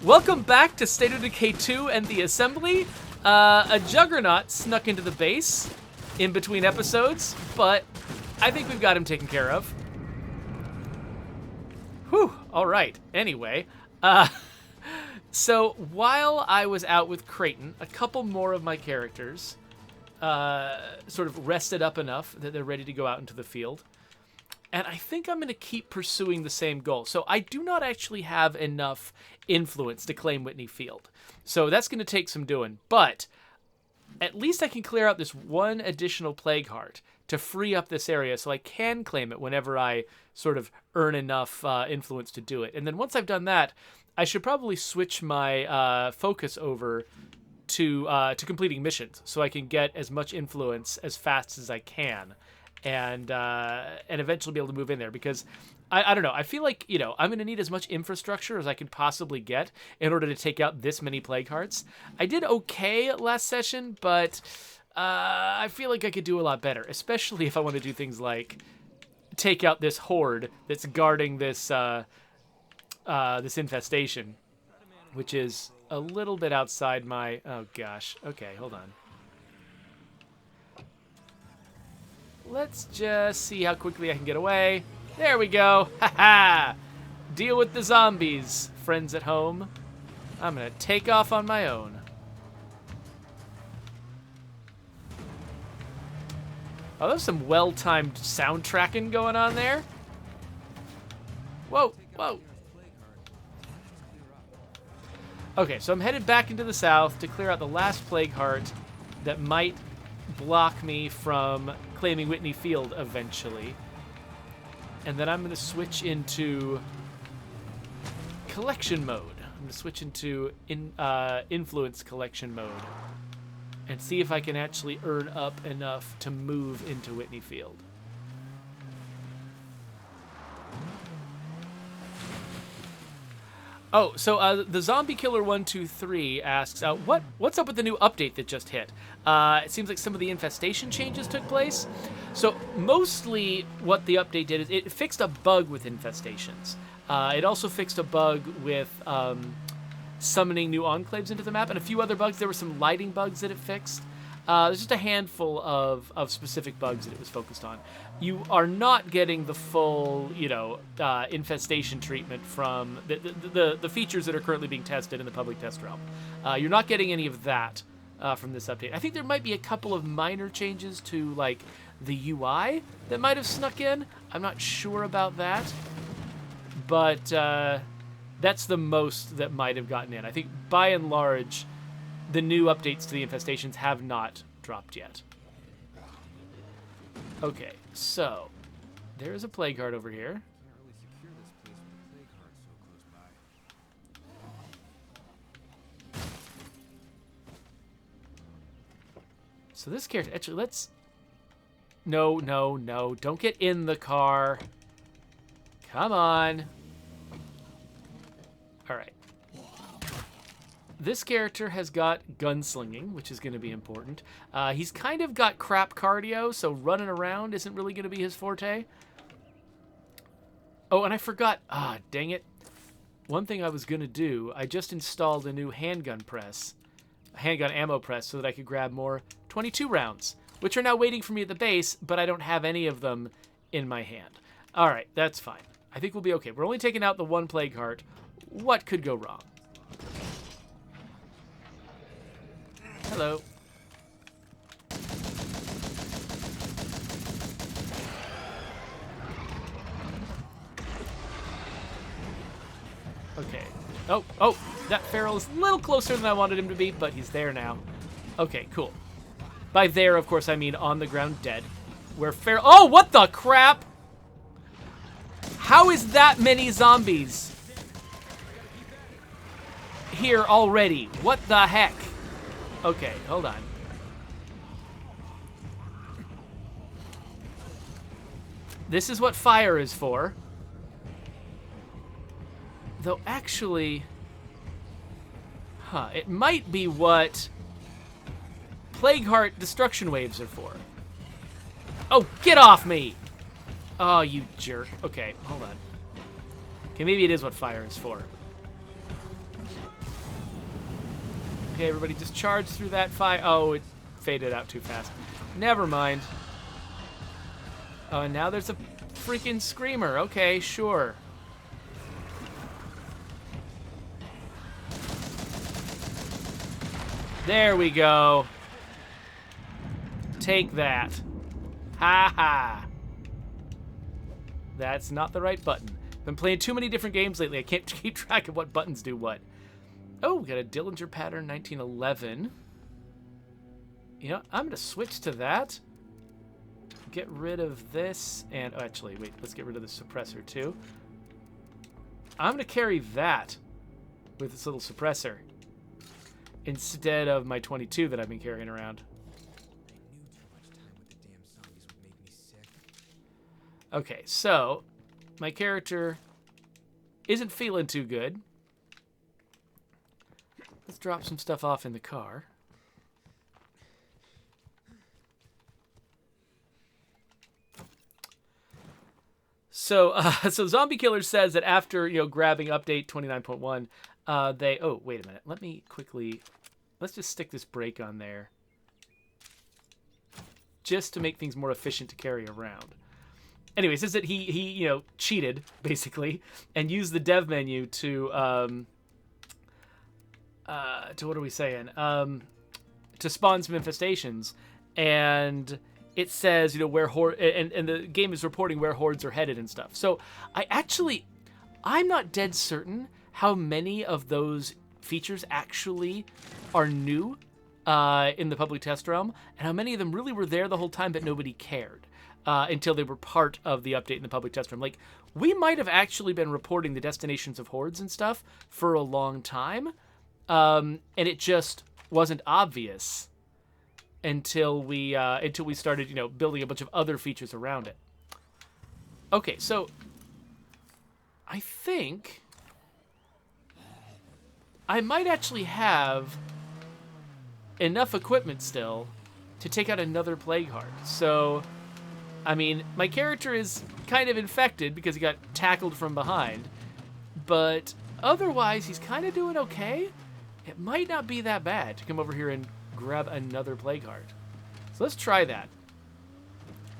Welcome back to State of Decay 2 and the Assembly. A Juggernaut snuck into the base in between episodes, but I think we've got him taken care of. Whew, alright. Anyway, so while I was out with Creighton, a couple more of my characters sort of rested up enough that they're ready to go out into the field. And I think I'm going to keep pursuing the same goal. So I do not actually have enough influence to claim Whitney Field. So that's going to take some doing. But at least I can clear out this one additional Plague Heart to free up this area so I can claim it whenever I sort of earn enough influence to do it. And then once I've done that, I should probably switch my focus over to completing missions so I can get as much influence as fast as I can. And eventually be able to move in there, because I don't know, I feel like, I'm going to need as much infrastructure as I could possibly get in order to take out this many Plague Hearts. I did okay last session, but I feel like I could do a lot better, especially if I want to do things like take out this horde that's guarding this this infestation, which is a little bit outside my... Oh gosh, okay, hold on. Let's just see how quickly I can get away. There we go. Ha-ha! Deal with the zombies, friends at home. I'm gonna take off on my own. Oh, there's some well-timed sound tracking going on there. Whoa, whoa. Okay, so I'm headed back into the south to clear out the last Plague Heart that might block me from claiming Whitney Field eventually. And then I'm going to switch into collection mode. I'm going to switch into influence collection mode and see if I can actually earn up enough to move into Whitney Field. Oh, so the Zombie Killer 123 asks, what's up with the new update that just hit? It seems like some of the infestation changes took place. So mostly what the update did is it fixed a bug with infestations. It also fixed a bug with summoning new enclaves into the map, and a few other bugs. There were some lighting bugs that it fixed. There's just a handful of specific bugs that it was focused on. You are not getting the full, infestation treatment from the features that are currently being tested in the public test realm. You're not getting any of that from this update. I think there might be a couple of minor changes to, like, the UI that might have snuck in. I'm not sure about that. But that's the most that might have gotten in. I think, by and large, the new updates to the infestations have not dropped yet. Okay, so there's a Plague Heart over here. So this character, actually, let's... No, don't get in the car. Come on. All right. This character has got gunslinging, which is going to be important. He's kind of got crap cardio, so running around isn't really going to be his forte. Oh, and I forgot. Dang it. One thing I was going to do, I just installed a new handgun ammo press, so that I could grab more 22 rounds, which are now waiting for me at the base, but I don't have any of them in my hand. All right, that's fine. I think we'll be okay. We're only taking out the one Plague Heart. What could go wrong? Hello. Okay. Oh, that Feral is a little closer than I wanted him to be, but he's there now. Okay, cool. By there, of course, I mean on the ground dead. Where Feral... Oh, what the crap? How is that many zombies here already? What the heck? Okay, hold on. This is what fire is for. Though actually... it might be what Plague Heart destruction waves are for. Oh, get off me! Oh, you jerk. Okay, hold on. Okay, maybe it is what fire is for. Okay, everybody just charge through that fire. Oh, it faded out too fast. Never mind. Oh, and now there's a freaking screamer. Okay, sure. There we go. Take that. Ha ha. That's not the right button. Been playing too many different games lately. I can't keep track of what buttons do what. Oh, we got a Dillinger pattern 1911. You know, I'm going to switch to that. Get rid of this. And, oh, actually, wait. Let's get rid of the suppressor, too. I'm going to carry that with this little suppressor instead of my 22 that I've been carrying around. Okay, so my character isn't feeling too good. Let's drop some stuff off in the car. So, so Zombie Killer says that after, you know, grabbing update 29.1, oh, wait a minute. Let me quickly, let's just stick this brake on there just to make things more efficient to carry around. Anyway, it says that he you know, cheated, basically, and used the dev menu to what are we saying? To spawn some infestations, and it says, you know, where and the game is reporting where hordes are headed and stuff. So I'm not dead certain how many of those features actually are new in the public test realm, and how many of them really were there the whole time but nobody cared until they were part of the update in the public test realm. Like, we might have actually been reporting the destinations of hordes and stuff for a long time, and it just wasn't obvious until we started, you know, building a bunch of other features around it. Okay, so I think I might actually have enough equipment still to take out another plague heart. So, I mean, my character is kind of infected because he got tackled from behind, but otherwise he's kind of doing okay. It might not be that bad to come over here and grab another plague heart. So let's try that.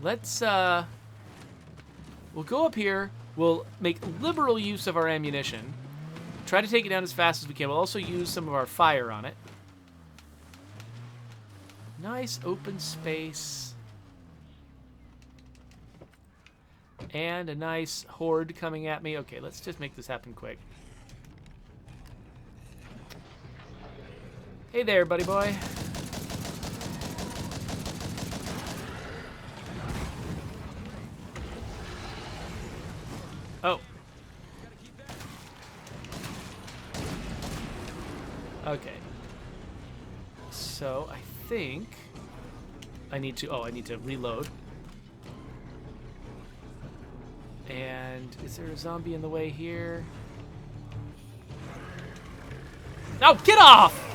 Let's, we'll go up here. We'll make liberal use of our ammunition. Try to take it down as fast as we can. We'll also use some of our fire on it. Nice open space. And a nice horde coming at me. Okay, let's just make this happen quick. Hey there, buddy boy. Oh. Okay. So, I think I need to reload. And is there a zombie in the way here? No, get off!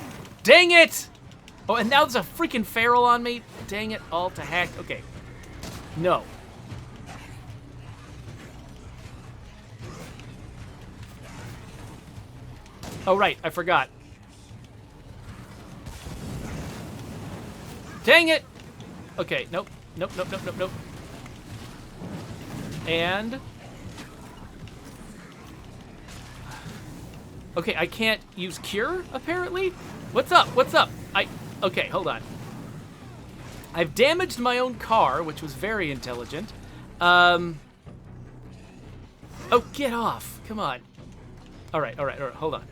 Dang it! Oh, and now there's a freaking feral on me. Dang it, all to heck. Okay. No. Oh, right, I forgot. Dang it! Okay, nope. Nope. And... okay, I can't use cure, apparently? What's up? Okay, hold on. I've damaged my own car, which was very intelligent. Oh, get off. Come on. All right, hold on.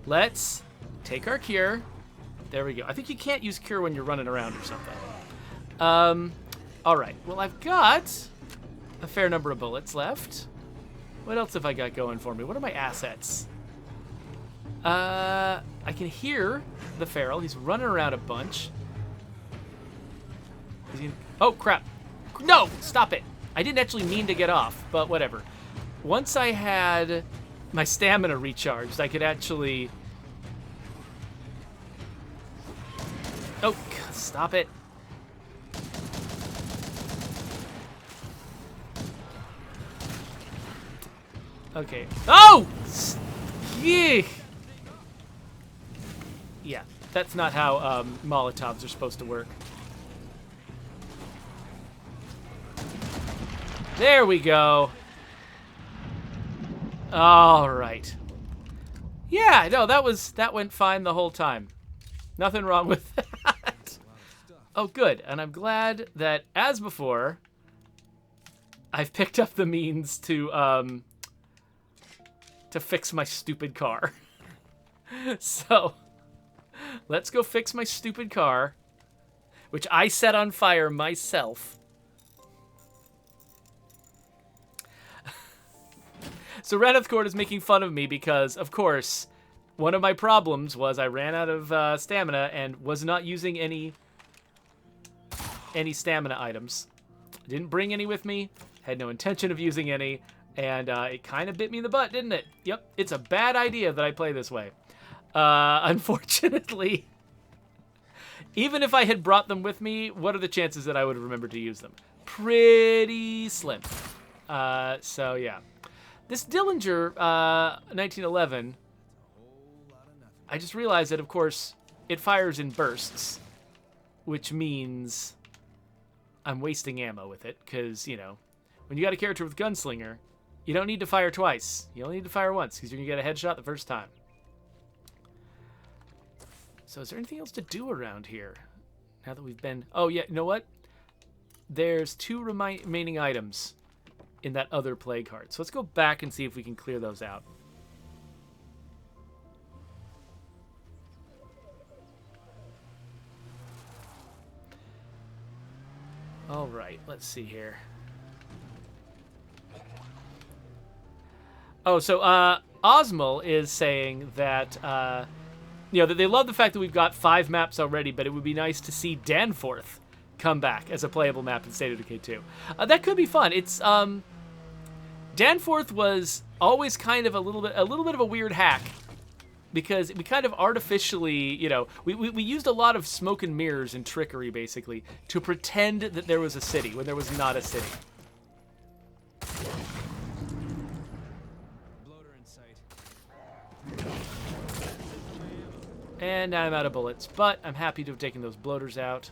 Let's take our cure. There we go. I think you can't use cure when you're running around or something. All right. Well, I've got a fair number of bullets left. What else have I got going for me? What are my assets? I can hear the feral. He's running around a bunch. Oh, crap. No! Stop it. I didn't actually mean to get off, but whatever. Once I had my stamina recharged, I could actually... oh, stop it. Okay. Oh! Yeah. That's not how Molotovs are supposed to work. There we go. All right. Yeah, no, that went fine the whole time. Nothing wrong with that. Oh, good. And I'm glad that, as before, I've picked up the means to fix my stupid car. So, let's go fix my stupid car, which I set on fire myself. So Raneth Court is making fun of me because, of course, one of my problems was I ran out of stamina and was not using any stamina items. Didn't bring any with me, had no intention of using any, and it kind of bit me in the butt, didn't it? Yep, it's a bad idea that I play this way. Unfortunately, even if I had brought them with me, what are the chances that I would remember to use them? Pretty slim. So yeah. This Dillinger 1911, I just realized that, of course, it fires in bursts, which means I'm wasting ammo with it, because, you know, when you got a character with Gunslinger, you don't need to fire twice. You only need to fire once, because you're going to get a headshot the first time. So is there anything else to do around here? Now that we've been... Oh, yeah, you know what? There's 2 remaining items in that other play card. So let's go back and see if we can clear those out. All right, let's see here. Oh, so Osmal is saying that you know, that they love the fact that we've got 5 maps already, but it would be nice to see Danforth come back as a playable map in State of Decay 2. That could be fun. It's Danforth was always kind of a little bit of a weird hack, because we kind of artificially, you know, we used a lot of smoke and mirrors and trickery basically to pretend that there was a city when there was not a city. Bloater in sight. And now I'm out of bullets, but I'm happy to have taken those bloaters out.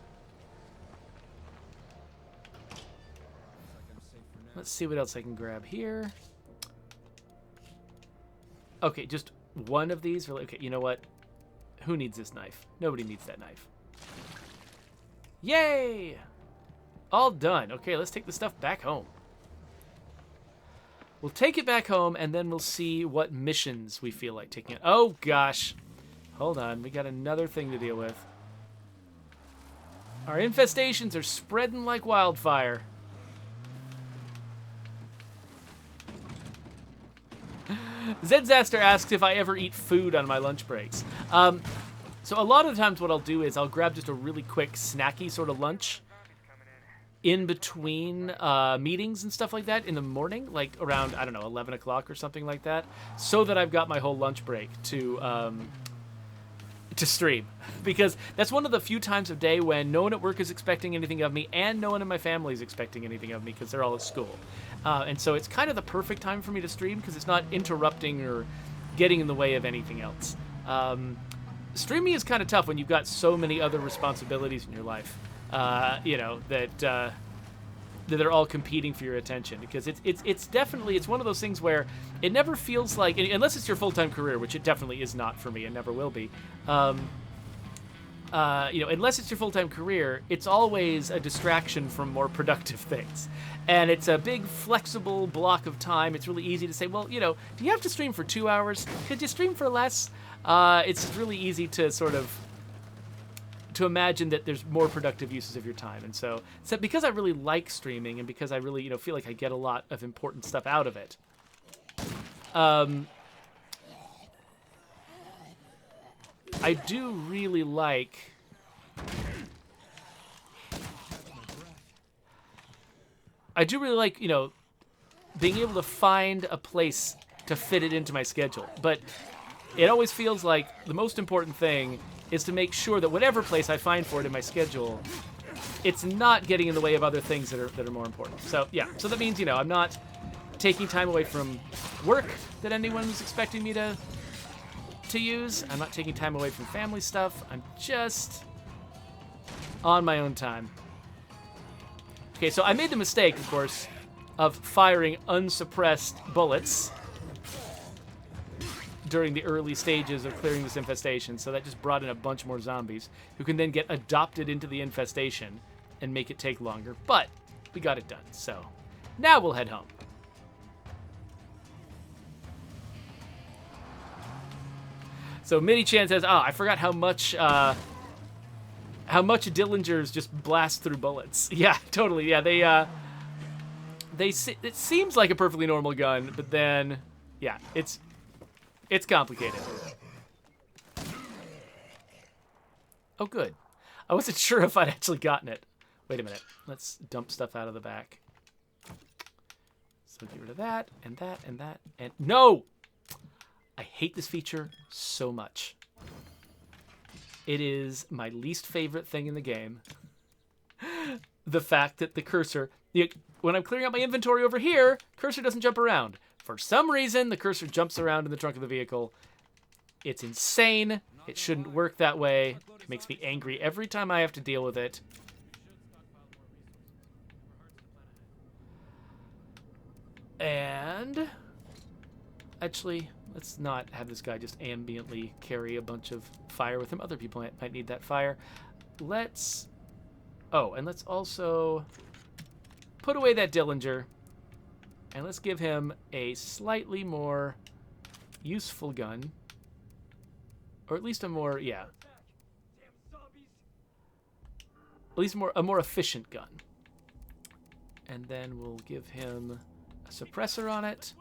Let's see what else I can grab here. Okay, just one of these. Okay, you know what? Who needs this knife? Nobody needs that knife. Yay! All done. Okay, let's take the stuff back home. We'll take it back home, and then we'll see what missions we feel like taking it. Oh, gosh. Hold on. We got another thing to deal with. Our infestations are spreading like wildfire. Zedzaster asks if I ever eat food on my lunch breaks. So a lot of the times what I'll do is I'll grab just a really quick snacky sort of lunch in between meetings and stuff like that in the morning, like around, I don't know, 11 o'clock or something like that, so that I've got my whole lunch break to stream. Because that's one of the few times of day when no one at work is expecting anything of me, and no one in my family is expecting anything of me because they're all at school. And so it's kind of the perfect time for me to stream because it's not interrupting or getting in the way of anything else. Streaming is kind of tough when you've got so many other responsibilities in your life, you know, that they're all competing for your attention, because it's definitely, it's one of those things where it never feels like, unless it's your full-time career, which it definitely is not for me and never will be, you know, unless it's your full-time career, it's always a distraction from more productive things. And it's a big, flexible block of time. It's really easy to say, well, you know, do you have to stream for 2 hours? Could you stream for less? It's really easy to sort of to imagine that there's more productive uses of your time. And so because I really like streaming, and because I really, you know, feel like I get a lot of important stuff out of it, I do really like you know, being able to find a place to fit it into my schedule. But it always feels like the most important thing is to make sure that whatever place I find for it in my schedule, it's not getting in the way of other things that are more important. So yeah, so that means, you know, I'm not taking time away from work that anyone was expecting me to to use. I'm not taking time away from family stuff. I'm just on my own time. Okay, so I made the mistake, of course, of firing unsuppressed bullets during the early stages of clearing this infestation, so that just brought in a bunch more zombies who can then get adopted into the infestation and make it take longer. But we got it done, so now we'll head home. So Mini-chan says, "Oh, I forgot how much Dillingers just blast through bullets." Yeah, totally. Yeah, it seems like a perfectly normal gun, but then, yeah, it's complicated. Oh, good. I wasn't sure if I'd actually gotten it. Wait a minute. Let's dump stuff out of the back. So get rid of that, and that, and that, and... No! I hate this feature so much. It is my least favorite thing in the game. The fact that the cursor... When I'm clearing out my inventory over here, cursor doesn't jump around. For some reason, the cursor jumps around in the trunk of the vehicle. It's insane. It shouldn't work that way. It makes me angry every time I have to deal with it. And... Actually, let's not have this guy just ambiently carry a bunch of fire with him. Other people might need that fire. Let's... Oh, and let's also put away that Dillinger. And let's give him a slightly more useful gun. Or at least a more, yeah. At least a more efficient gun. And then we'll give him a suppressor on it.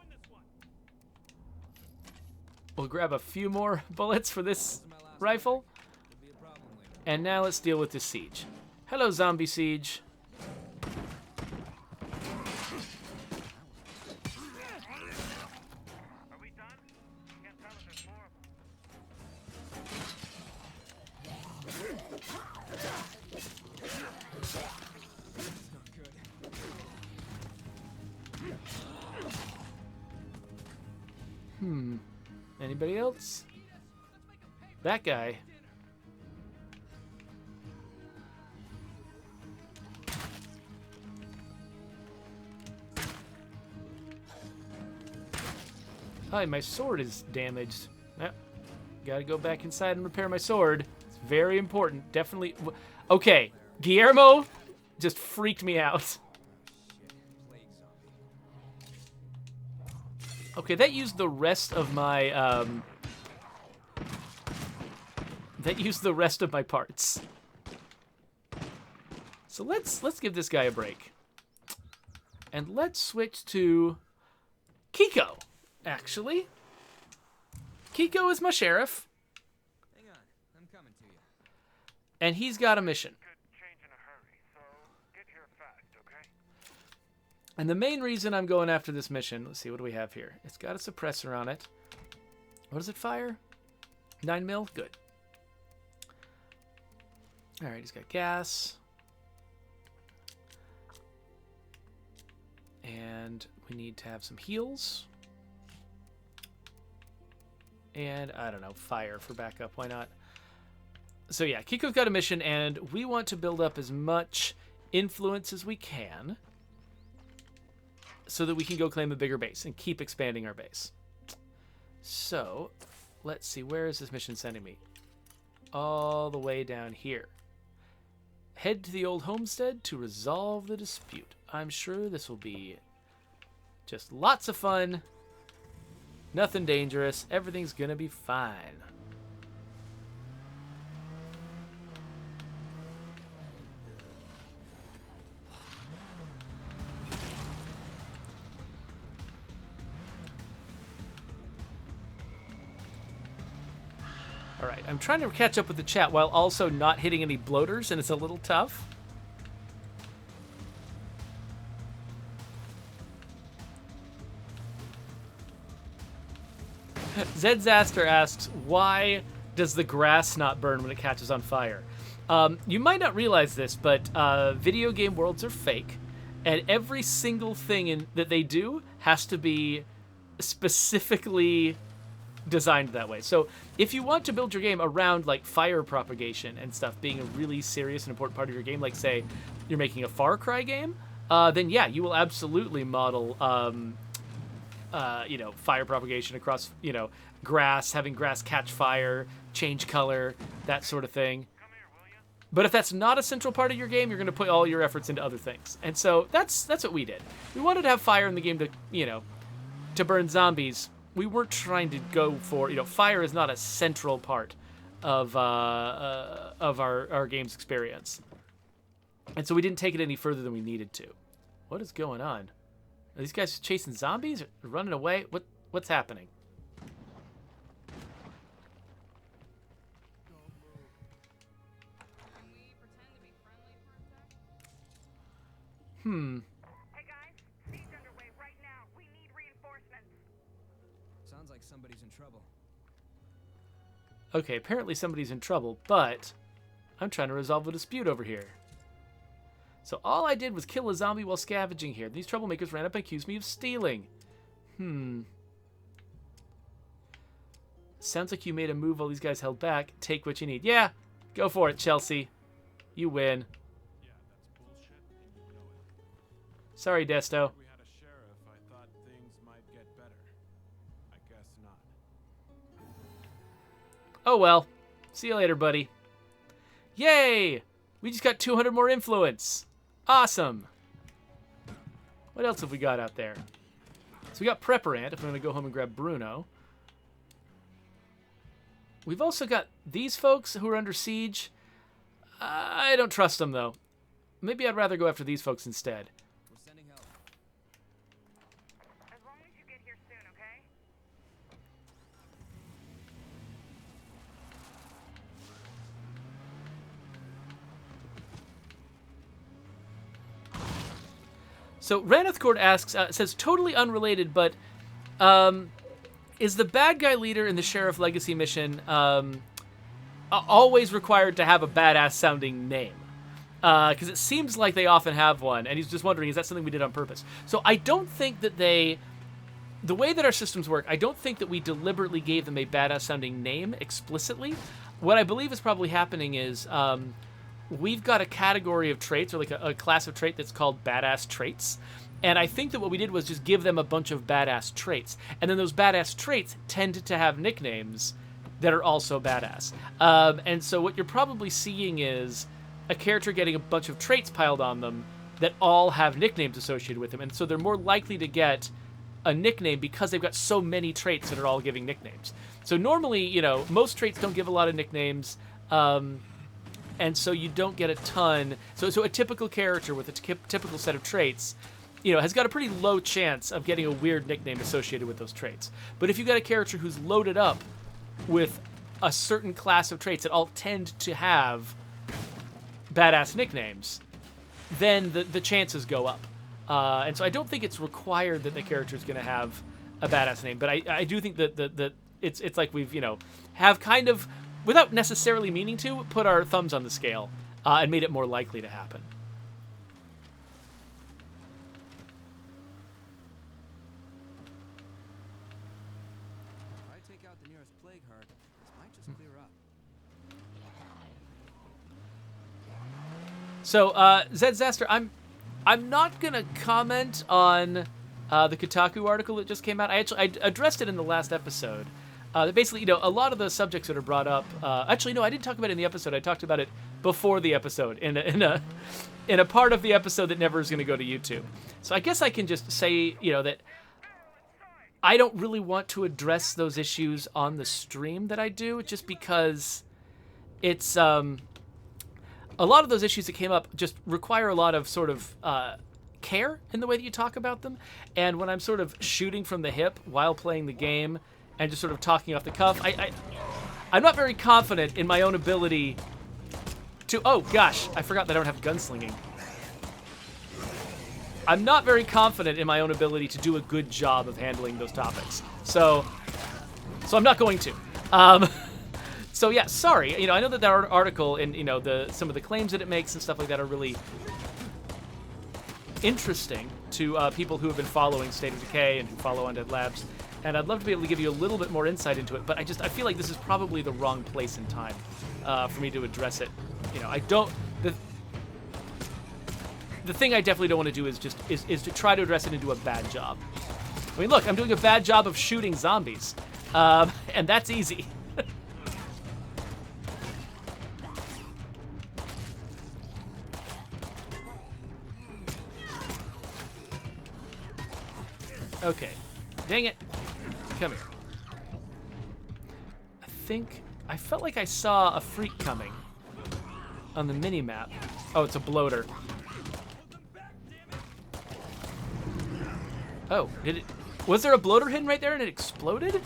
We'll grab a few more bullets for this rifle. And now let's deal with this siege. Hello, zombie siege. Anybody else? That guy. Hi, my sword is damaged. Gotta go back inside and repair my sword. It's very important. Definitely. Okay, Guillermo just freaked me out. Okay, that used the rest of my, parts. So let's give this guy a break. And let's switch to Kiko, actually. Kiko is my sheriff. Hang on, I'm coming to you. And he's got a mission. And the main reason I'm going after this mission, let's see, what do we have here? It's got a suppressor on it. What does it fire? 9 mil? Good. All right, he's got gas. And we need to have some heals. And, I don't know, fire for backup. Why not? So yeah, Kiko's got a mission, and we want to build up as much influence as we can, so that we can go claim a bigger base and keep expanding our base. So, let's see, where is this mission sending me? All the way down here. Head to the old homestead to resolve the dispute. I'm sure this will be just lots of fun. Nothing dangerous. Everything's gonna be fine. All right, I'm trying to catch up with the chat while also not hitting any bloaters, and it's a little tough. Zed Zaster asks, why does the grass not burn when it catches on fire? You might not realize this, but video game worlds are fake, and every single thing that they do has to be specifically designed that way. So if you want to build your game around like fire propagation and stuff being a really serious and important part of your game, like say you're making a Far Cry game, then yeah, you will absolutely model, fire propagation across, grass, having grass catch fire, change color, that sort of thing. But if that's not a central part of your game, you're going to put all your efforts into other things. And so that's what we did. We wanted to have fire in the game to burn zombies. We weren't trying to go for, fire is not a central part of our game's experience. And so we didn't take it any further than we needed to. What is going on? Are these guys chasing zombies or running away? What's happening? Hey guys, siege underway right now. We need reinforcements. Sounds like somebody's in trouble. Okay, apparently somebody's in trouble, but I'm trying to resolve a dispute over here. So all I did was kill a zombie while scavenging here. These troublemakers ran up and accused me of stealing. Sounds like you made a move while these guys held back. Take what you need. Yeah, go for it, Chelsea. You win. Yeah, that's bullshit, and you know it. Sorry, Desto. If we had a sheriff, I thought things might get better. I guess not. Oh well. See you later, buddy. Yay! We just got 200 more influence. Awesome. What else have we got out there? So we got Prepperant, if I'm going to go home and grab Bruno. We've also got these folks who are under siege. I don't trust them, though. Maybe I'd rather go after these folks instead. We're sending help. As long as you get here soon, okay? So Ranithcord asks, says totally unrelated, but is the bad guy leader in the Sheriff Legacy mission always required to have a badass sounding name? Because it seems like they often have one, and he's just wondering, is that something we did on purpose? So I don't think that the way that our systems work, I don't think that we deliberately gave them a badass sounding name explicitly. What I believe is probably happening is we've got a category of traits, or like a class of trait that's called badass traits. And I think that what we did was just give them a bunch of badass traits. And then those badass traits tend to have nicknames that are also badass. And so what you're probably seeing is a character getting a bunch of traits piled on them that all have nicknames associated with them. And so they're more likely to get a nickname because they've got so many traits that are all giving nicknames. So normally, most traits don't give a lot of nicknames. And so you don't get a ton. So a typical character with a typical set of traits, has got a pretty low chance of getting a weird nickname associated with those traits. But if you've got a character who's loaded up with a certain class of traits that all tend to have badass nicknames, then the chances go up. And so I don't think it's required that the character is going to have a badass name. But I do think that it's like we've, have kind of, without necessarily meaning to, put our thumbs on the scale and made it more likely to happen. If I take out the nearest plague heart, this might just clear up. So, Zed Zaster, I'm not gonna comment on the Kotaku article that just came out. I addressed it in the last episode. Basically, a lot of the subjects that are brought up. Actually, no, I didn't talk about it in the episode. I talked about it before the episode in a part of the episode that never is going to go to YouTube. So I guess I can just say, that I don't really want to address those issues on the stream that I do, just because it's a lot of those issues that came up just require a lot of sort of care in the way that you talk about them. And when I'm sort of shooting from the hip while playing the game and just sort of talking off the cuff, I'm not very confident in my own ability to... Oh, gosh, I forgot that I don't have gunslinging. I'm not very confident in my own ability to do a good job of handling those topics. So I'm not going to. So yeah, sorry. I know that article and some of the claims that it makes and stuff like that are really interesting to people who have been following State of Decay and who follow Undead Labs And I'd love to be able to give you a little bit more insight into it, but I feel like this is probably the wrong place and time for me to address it. You know, I don't. The thing I definitely don't want to do is to try to address it and do a bad job. I mean, look, I'm doing a bad job of shooting zombies, and that's easy. Okay, dang it. Come here. I felt like I saw a freak coming on the mini-map. Oh, it's a bloater. Oh, was there a bloater hidden right there and it exploded?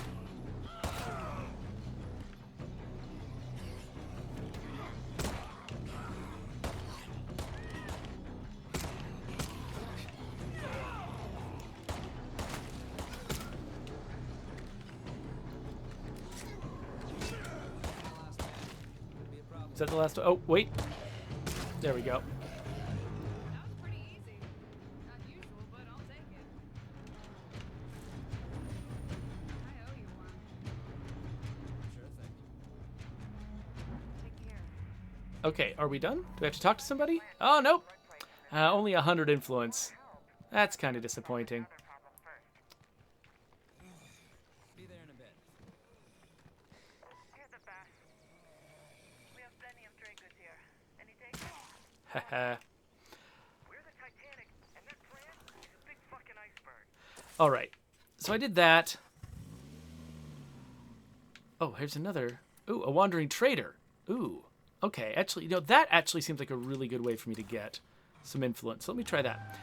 Is that the last one? Oh, wait. There we go. That was pretty easy. Not usual, but I'll take it. I owe you one. Sure thing. Take care. Okay, are we done? Do we have to talk to somebody? Oh, nope. Only 100 influence. That's kind of disappointing. Other problem first. Be there in a bit. Here's the best. We have plenty of trade goods here. Any takers? Haha. We're the Titanic, and that plan is a big fucking iceberg. All right. So I did that. Oh, here's another. Ooh, a wandering trader. Ooh. Okay, actually, you know, that actually seems like a really good way for me to get some influence. So let me try that.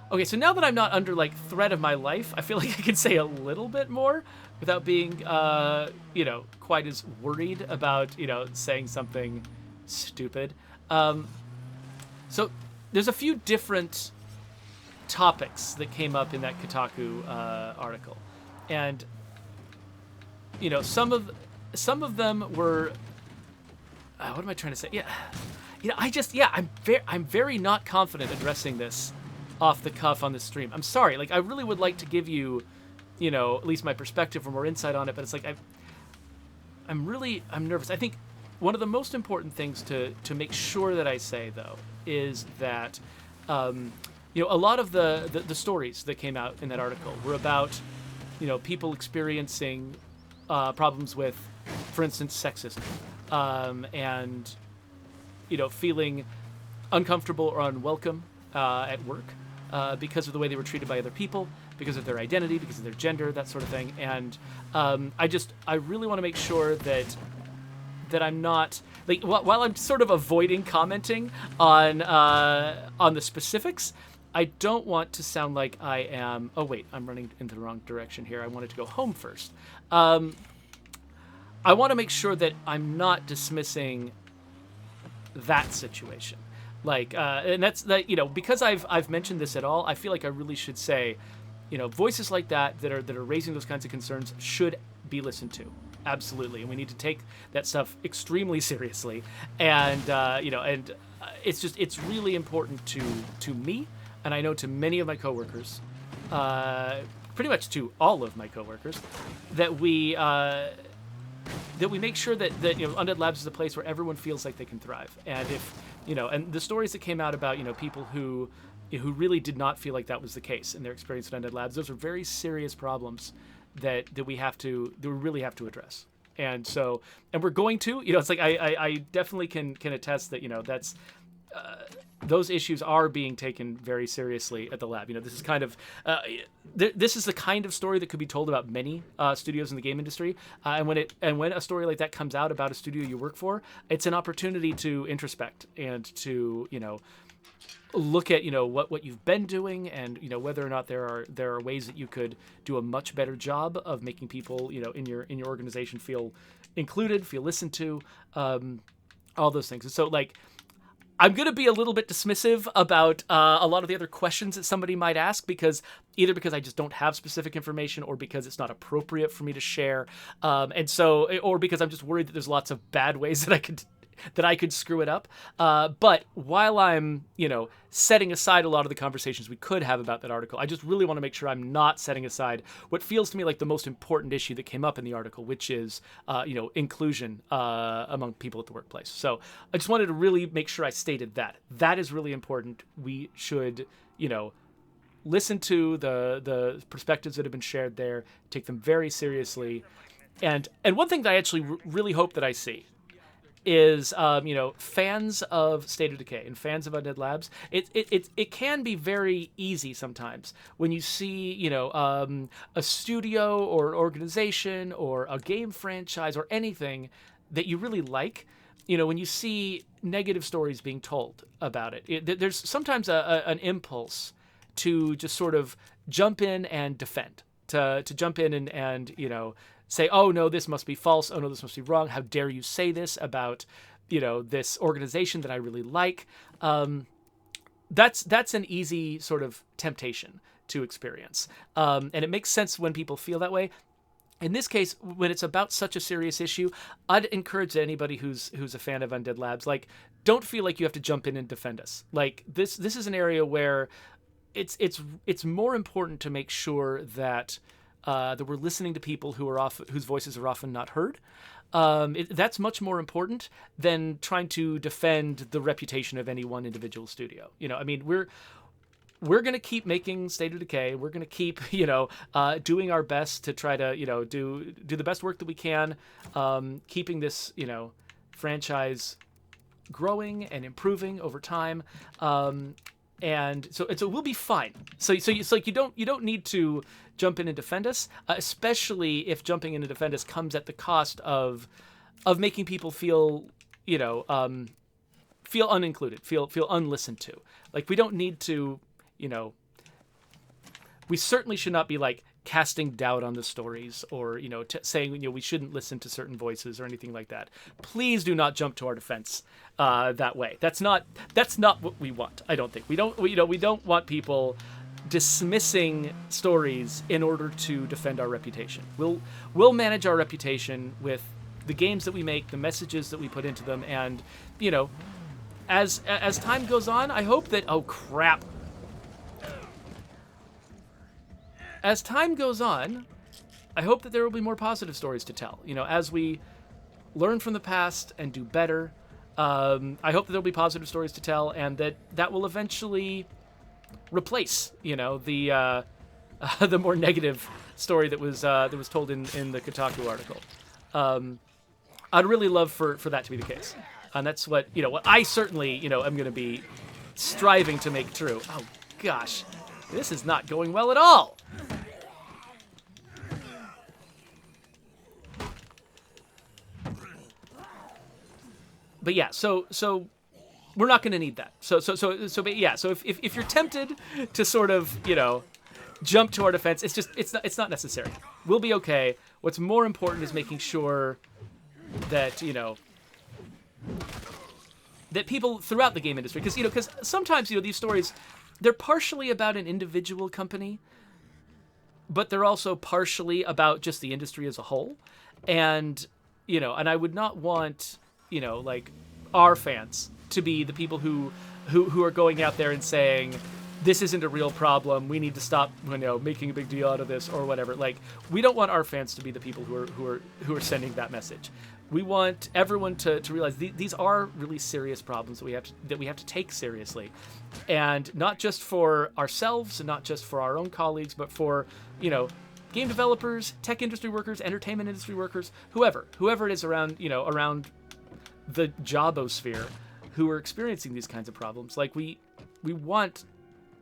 Okay, so now that I'm not under, like, threat of my life, I feel like I can say a little bit more without being, you know, quite as worried about, you know, saying something stupid. So there's a few different topics that came up in that Kotaku article. And, you know, some of them were... what am I trying to say? Yeah, you know, I'm very not confident addressing this off the cuff on the stream. I'm sorry. Like, I really would like to give you, you know, at least my perspective or more insight on it, but it's like I'm nervous. I think one of the most important things to make sure that I say, though, is that you know, a lot of the stories that came out in that article were about, you know, people experiencing problems with, for instance, sexism. And, you know, feeling uncomfortable or unwelcome at work because of the way they were treated by other people, because of their identity, because of their gender, that sort of thing. And I really want to make sure that I'm not, like, while I'm sort of avoiding commenting on the specifics, I don't want to sound like I am. Oh wait, I'm running in the wrong direction here. I wanted to go home first. I want to make sure that I'm not dismissing that situation. Like, and that's that, you know, because I've mentioned this at all, I feel like I really should say, you know, voices like that are raising those kinds of concerns should be listened to. Absolutely. And we need to take that stuff extremely seriously. And, you know, and it's really important to me, and I know to many of my coworkers, pretty much to all of my coworkers, that we make sure that you know, Undead Labs is a place where everyone feels like they can thrive. And if, you know, and the stories that came out about, you know, people who really did not feel like that was the case in their experience at Undead Labs, those are very serious problems that we really have to address. And so, and we're going to, you know, it's like I definitely can attest that, you know, that's those issues are being taken very seriously at the lab. You know, this is kind of this is the kind of story that could be told about many studios in the game industry. And when a story like that comes out about a studio you work for, it's an opportunity to introspect and to, you know, look at, you know, what you've been doing, and, you know, whether or not there are ways that you could do a much better job of making people, you know, in your organization feel included, feel listened to, all those things. And so, like, I'm going to be a little bit dismissive about a lot of the other questions that somebody might ask, because I just don't have specific information, or because it's not appropriate for me to share. And so, or because I'm just worried that there's lots of bad ways that I could that I could screw it up. But while I'm, setting aside a lot of the conversations we could have about that article, I just really want to make sure I'm not setting aside what feels to me like the most important issue that came up in the article, which is, inclusion among people at the workplace. So I just wanted to really make sure I stated that. That is really important. We should, listen to the perspectives that have been shared there, take them very seriously. And one thing that I actually really hope that I see is, fans of State of Decay and fans of Undead Labs. It can be very easy sometimes when you see, a studio or organization or a game franchise or anything that you really like. When you see negative stories being told about it, there's sometimes an impulse to just sort of jump in and defend, to jump in and say, oh no, this must be false. Oh no, this must be wrong. How dare you say this about, this organization that I really like? That's an easy sort of temptation to experience. And it makes sense when people feel that way. In this case, when it's about such a serious issue, I'd encourage anybody who's a fan of Undead Labs, don't feel like you have to jump in and defend us. This is an area where it's more important to make sure that we're listening to people whose voices are often not heard. That's much more important than trying to defend the reputation of any one individual studio. We're going to keep making State of Decay. We're going to keep, doing our best to try to, do the best work that we can, keeping this, franchise growing and improving over time. And so we'll be fine. So it's like you don't need to jump in and defend us, especially if jumping in and defend us comes at the cost of making people feel feel unincluded, feel unlistened to. We don't need to, we certainly should not be casting doubt on the stories or saying we shouldn't listen to certain voices or anything like that. Please do not jump to our defense that way. That's not what we want. I don't think we don't want people dismissing stories in order to defend our reputation. We'll manage our reputation with the games that we make, the messages that we put into them, and as time goes on, I hope that as time goes on, I hope that there will be more positive stories to tell. As we learn from the past and do better, I hope that there'll be positive stories to tell, and that will eventually replace, the more negative story that was told in the Kotaku article. I'd really love for that to be the case, and that's what I certainly am going to be striving to make true. Oh gosh, this is not going well at all. But yeah, so we're not going to need that. But yeah, so if you're tempted to sort of, jump to our defense, it's not necessary. We'll be okay. What's more important is making sure that, that people throughout the game industry, because sometimes, these stories, they're partially about an individual company, but they're also partially about just the industry as a whole. And, and I would not want, our fans to be the people who are going out there and saying, this isn't a real problem, we need to stop, making a big deal out of this or whatever. We don't want our fans to be the people who are sending that message. We want everyone to realize these are really serious problems that we have to take seriously, and not just for ourselves and not just for our own colleagues, but for game developers, tech industry workers, entertainment industry workers, whoever it is around the jobosphere who are experiencing these kinds of problems. We want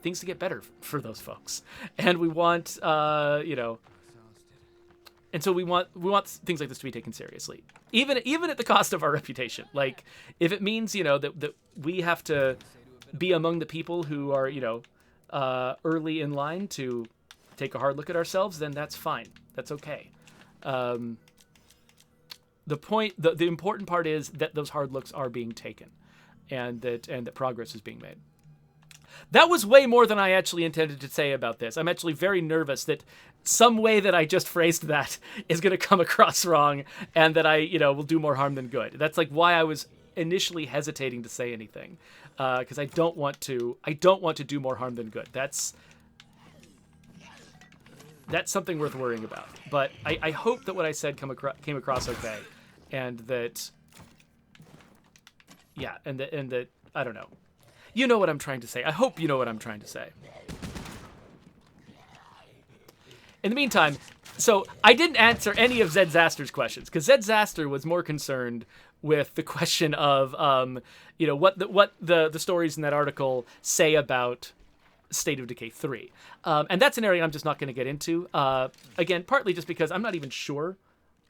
things to get better for those folks, and we want and so we want things like this to be taken seriously, even at the cost of our reputation. If it means that we have to be among the people who are early in line to take a hard look at ourselves, then that's fine. That's okay. The important part is that those hard looks are being taken, and that progress is being made. That was way more than I actually intended to say about this. I'm actually very nervous that some way that I just phrased that is going to come across wrong, and that I will do more harm than good. That's why I was initially hesitating to say anything because I don't want to do more harm than good. That's something worth worrying about. But I hope that what I said came across okay, and that and that I don't know. You know what I'm trying to say. I hope you know what I'm trying to say. In the meantime, so I didn't answer any of Zed Zaster's questions because Zed Zaster was more concerned with the question of, what the stories in that article say about State of Decay 3. And that's an area I'm just not going to get into. Again, partly just because I'm not even sure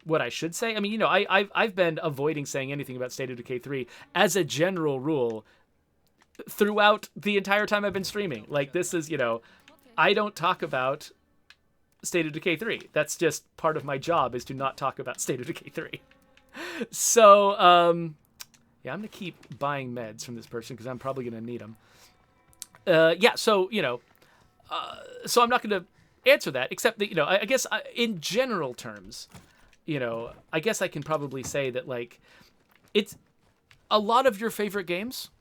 what I should say. I mean, I've been avoiding saying anything about State of Decay 3 as a general rule throughout the entire time I've been streaming. Like, this is, I don't talk about State of Decay 3. That's just part of my job, is to not talk about State of Decay 3. So, I'm going to keep buying meds from this person because I'm probably going to need them. So I'm not going to answer that, except that, I guess in general terms, I guess I can probably say that, like, it's a lot of your favorite games,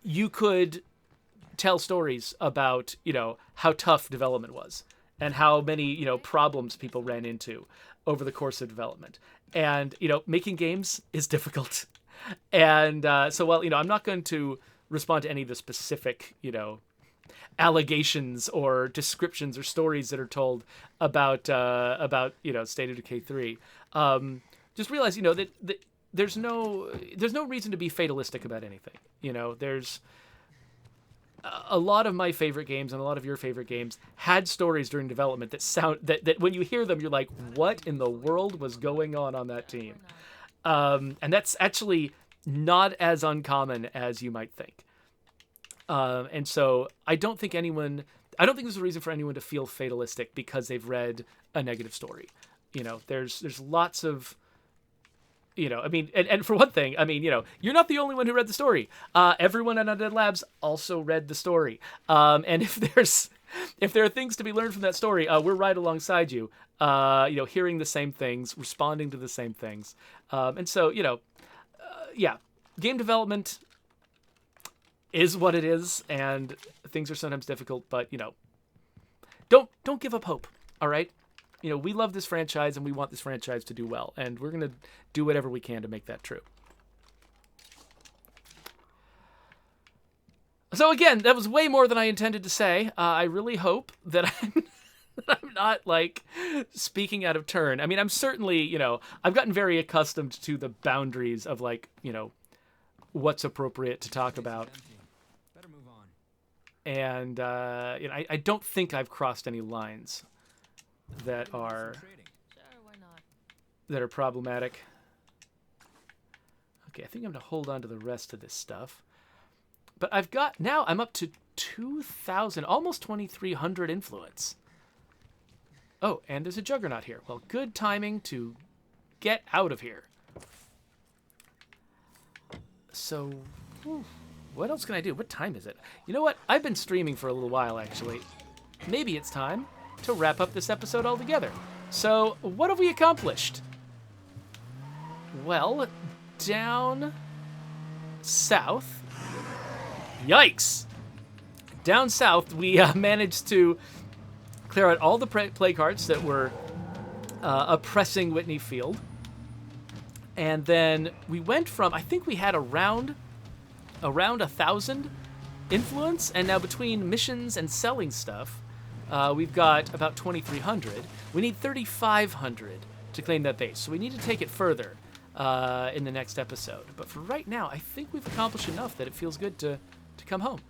you could tell stories about, how tough development was and how many, problems people ran into over the course of development. And, making games is difficult. And so while, I'm not going to respond to any of the specific, allegations or descriptions or stories that are told about State of Decay 3. Just realize, that there's no reason to be fatalistic about anything. There's a lot of my favorite games and a lot of your favorite games had stories during development that sound that when you hear them, you're like, what in the world was going on that team? And that's actually not as uncommon as you might think. And so I don't think there's a reason for anyone to feel fatalistic because they've read a negative story. There's lots of, and for one thing, you're not the only one who read the story. Everyone at Undead Labs also read the story. And if there are things to be learned from that story, we're right alongside you, hearing the same things, responding to the same things. And so, game development is what it is, and things are sometimes difficult, but, don't give up hope, all right? We love this franchise, and we want this franchise to do well, and we're going to do whatever we can to make that true. So again, that was way more than I intended to say. I really hope that I'm not, like, speaking out of turn. I mean, I'm certainly, I've gotten very accustomed to the boundaries of, like, what's appropriate to talk about. Better move on. And I don't think I've crossed any lines that are problematic. Okay, I think I'm going to hold on to the rest of this stuff. But I'm up to 2,000, almost 2,300 influence. Oh, and there's a Juggernaut here. Well, good timing to get out of here. So, what else can I do? What time is it? You know what? I've been streaming for a little while, actually. Maybe it's time to wrap up this episode altogether. So, what have we accomplished? Well, down south... Yikes! Down south, we managed to clear out all the plague hearts that were oppressing Whitney Field. And then we went from, I think we had around 1,000 influence, and now between missions and selling stuff, we've got about 2,300. We need 3,500 to claim that base, so we need to take it further in the next episode. But for right now, I think we've accomplished enough that it feels good to come home.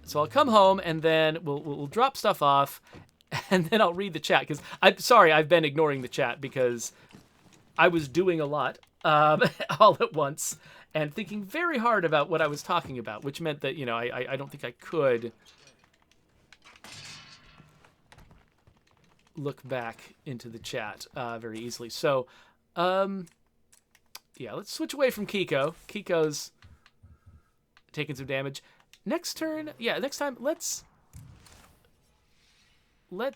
So I'll come home, and then we'll drop stuff off, and then I'll read the chat, because I'm sorry I've been ignoring the chat, because I was doing a lot all at once, and thinking very hard about what I was talking about, which meant that, I don't think I could look back into the chat very easily. So, let's switch away from Kiko. Kiko's taking some damage. Next time, let's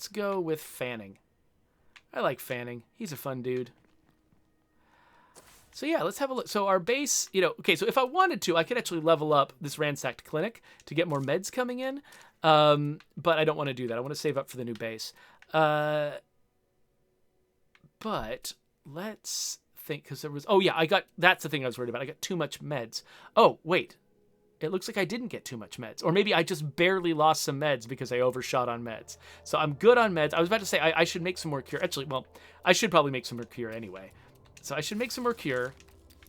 go with Fanning. I like Fanning. He's a fun dude. So yeah, let's have a look. So our base, okay, so if I wanted to, I could actually level up this ransacked clinic to get more meds coming in. But I don't want to do that. I want to save up for the new base. But let's think, because there was, that's the thing I was worried about. I got too much meds. Oh, wait. It looks like I didn't get too much meds. Or maybe I just barely lost some meds because I overshot on meds. So I'm good on meds. I was about to say I should make some more cure. Actually, well, I should probably make some more cure anyway. So I should make some more cure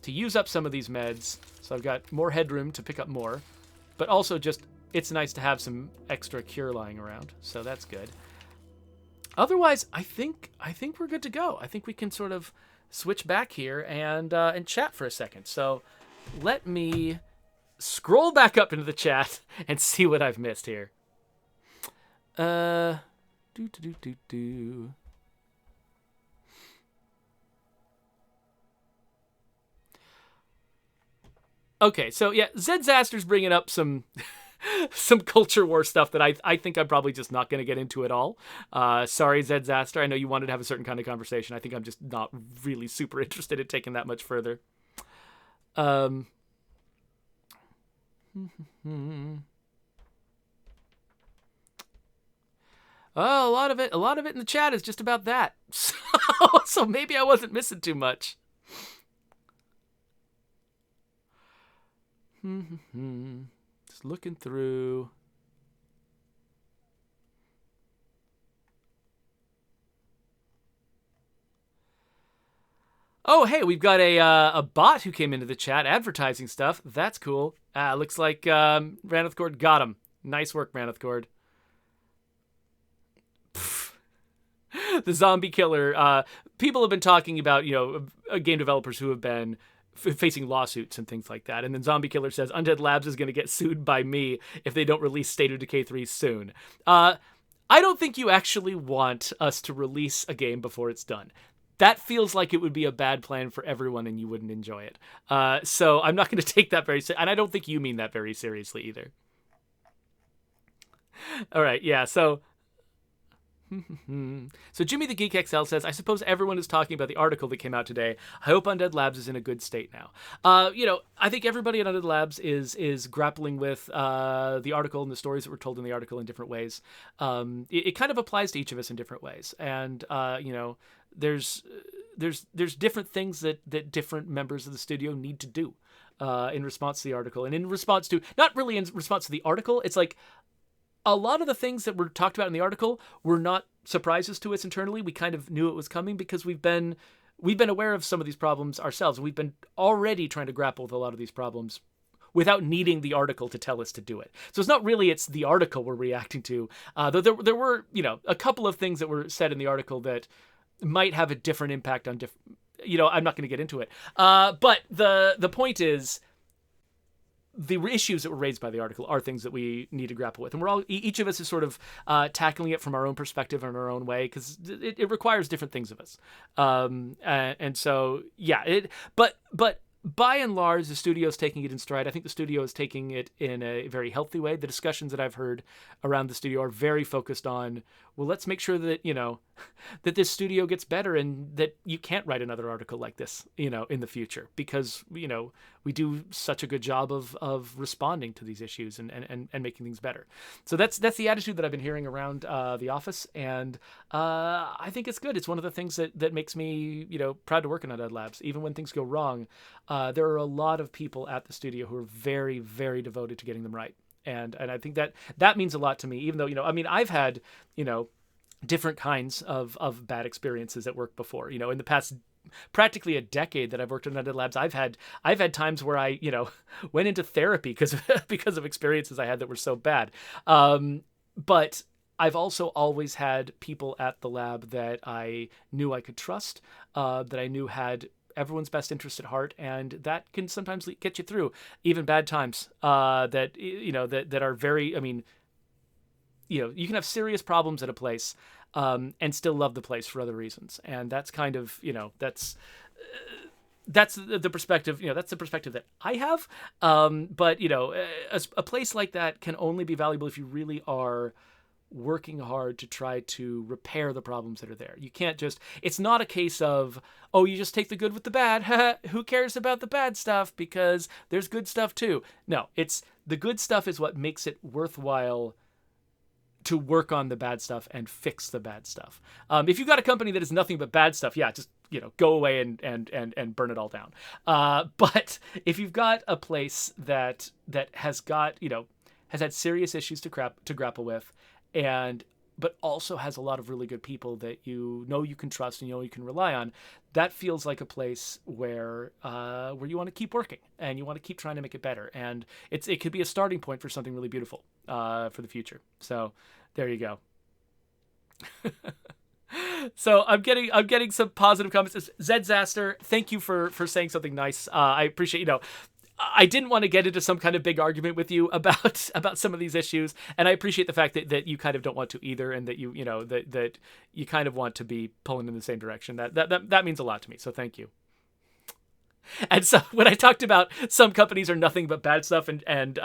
to use up some of these meds. So I've got more headroom to pick up more. But also just, it's nice to have some extra cure lying around. So that's good. Otherwise, I think we're good to go. I think we can sort of switch back here and chat for a second. So let me scroll back up into the chat and see what I've missed here. Okay, so yeah, Zed Zaster's bringing up some some culture war stuff that I think I'm probably just not going to get into at all. Sorry, Zed Zaster. I know you wanted to have a certain kind of conversation. I think I'm just not really super interested in taking that much further. Oh, a lot of it in the chat is just about that. So maybe I wasn't missing too much. Just looking through. Oh, hey, we've got a bot who came into the chat advertising stuff. That's cool. Looks like Ranith Cord got him. Nice work, Ranith Cord. The zombie killer. People have been talking about, game developers who have been facing lawsuits and things like that. And then Zombie Killer says, Undead Labs is going to get sued by me if they don't release State of Decay 3 soon. I don't think you actually want us to release a game before it's done. That feels like it would be a bad plan for everyone and you wouldn't enjoy it. So I'm not going to take that very seriously. And I don't think you mean that very seriously either. All right, yeah, so Jimmy the Geek XL says, I suppose everyone is talking about the article that came out today. I hope Undead Labs is in a good state now. I think everybody at Undead Labs is grappling with the article and the stories that were told in the article in different ways. It kind of applies to each of us in different ways. And, there's different things that different members of the studio need to do in response to the article. And in response to, not really in response to the article, it's like, a lot of the things that were talked about in the article were not surprises to us internally. We kind of knew it was coming because we've been aware of some of these problems ourselves. We've been already trying to grapple with a lot of these problems without needing the article to tell us to do it. So it's the article we're reacting to. Though there were, a couple of things that were said in the article that might have a different impact on I'm not going to get into it. But the point is, the issues that were raised by the article are things that we need to grapple with. And each of us is sort of tackling it from our own perspective in our own way, because it requires different things of us. And so, yeah, but by and large, the studio is taking it in stride. I think the studio is taking it in a very healthy way. The discussions that I've heard around the studio are very focused on, well, let's make sure that, that this studio gets better and that you can't write another article like this, in the future, because, we do such a good job of responding to these issues and making things better. So that's the attitude that I've been hearing around the office. And I think it's good. It's one of the things that makes me, proud to work in Undead Labs. Even when things go wrong, there are a lot of people at the studio who are very, very devoted to getting them right. And I think that means a lot to me, even though, I've had, different kinds of bad experiences at work before. In the past practically a decade that I've worked in Undead Labs, I've had times where I, went into therapy because of experiences I had that were so bad. But I've also always had people at the lab that I knew I could trust, that I knew had everyone's best interest at heart, and that can sometimes get you through even bad times. That are very. You can have serious problems at a place, and still love the place for other reasons, and that's kind of that's the perspective. That's the perspective that I have. But a place like that can only be valuable if you really are working hard to try to repair the problems that are there. You can't just, it's not a case of, oh, you just take the good with the bad. Who cares about the bad stuff because there's good stuff too. No, it's the good stuff is what makes it worthwhile to work on the bad stuff and fix the bad stuff. If you've got a company that is nothing but bad stuff, yeah, just, go away and burn it all down. But if you've got a place that has got, has had serious issues to grapple with, but also has a lot of really good people that you can trust and you can rely on, that feels like a place where you want to keep working and you want to keep trying to make it better. And it could be a starting point for something really beautiful for the future. So there you go. So I'm getting some positive comments. Zed Zaster, thank you for saying something nice. I appreciate, I didn't want to get into some kind of big argument with you about some of these issues, and I appreciate the fact that you kind of don't want to either, and that that you kind of want to be pulling in the same direction. That means a lot to me. So thank you. And so when I talked about some companies are nothing but bad stuff and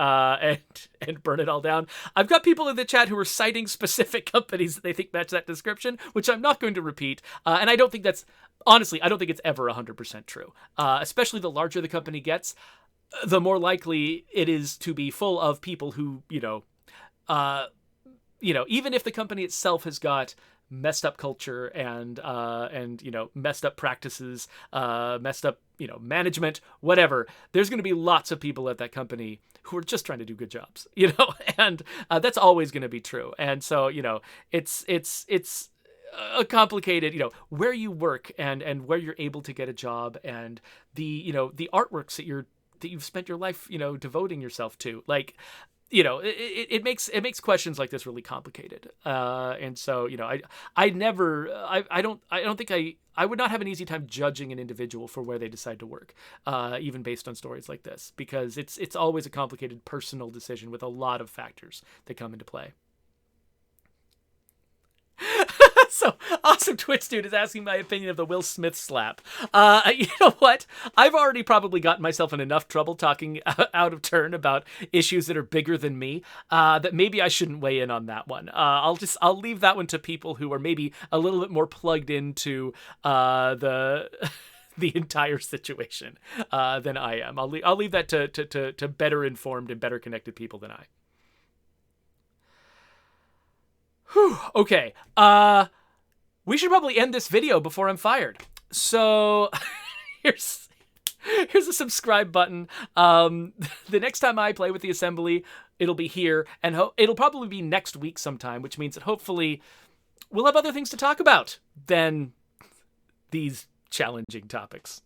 burn it all down, I've got people in the chat who are citing specific companies that they think match that description, which I'm not going to repeat. And I don't think it's ever 100% true. Especially the larger the company gets, the more likely it is to be full of people who, even if the company itself has got messed up culture and messed up practices, messed up, management, whatever, there's going to be lots of people at that company who are just trying to do good jobs, and that's always going to be true. And so, it's a complicated, where you work and where you're able to get a job and the artworks that you've spent your life, devoting yourself to, like, it makes questions like this really complicated. And so, I don't think I would not have an easy time judging an individual for where they decide to work, even based on stories like this, because it's always a complicated personal decision with a lot of factors that come into play. So, Awesome Twitch Dude is asking my opinion of the Will Smith slap. You know what? I've already probably gotten myself in enough trouble talking out of turn about issues that are bigger than me, that maybe I shouldn't weigh in on that one. I'll leave that one to people who are maybe a little bit more plugged into the entire situation than I am. I'll leave that to better informed and better connected people than I. Whew, okay. We should probably end this video before I'm fired. So here's a subscribe button. The next time I play with the assembly, it'll be here, and it'll probably be next week sometime, which means that hopefully we'll have other things to talk about than these challenging topics.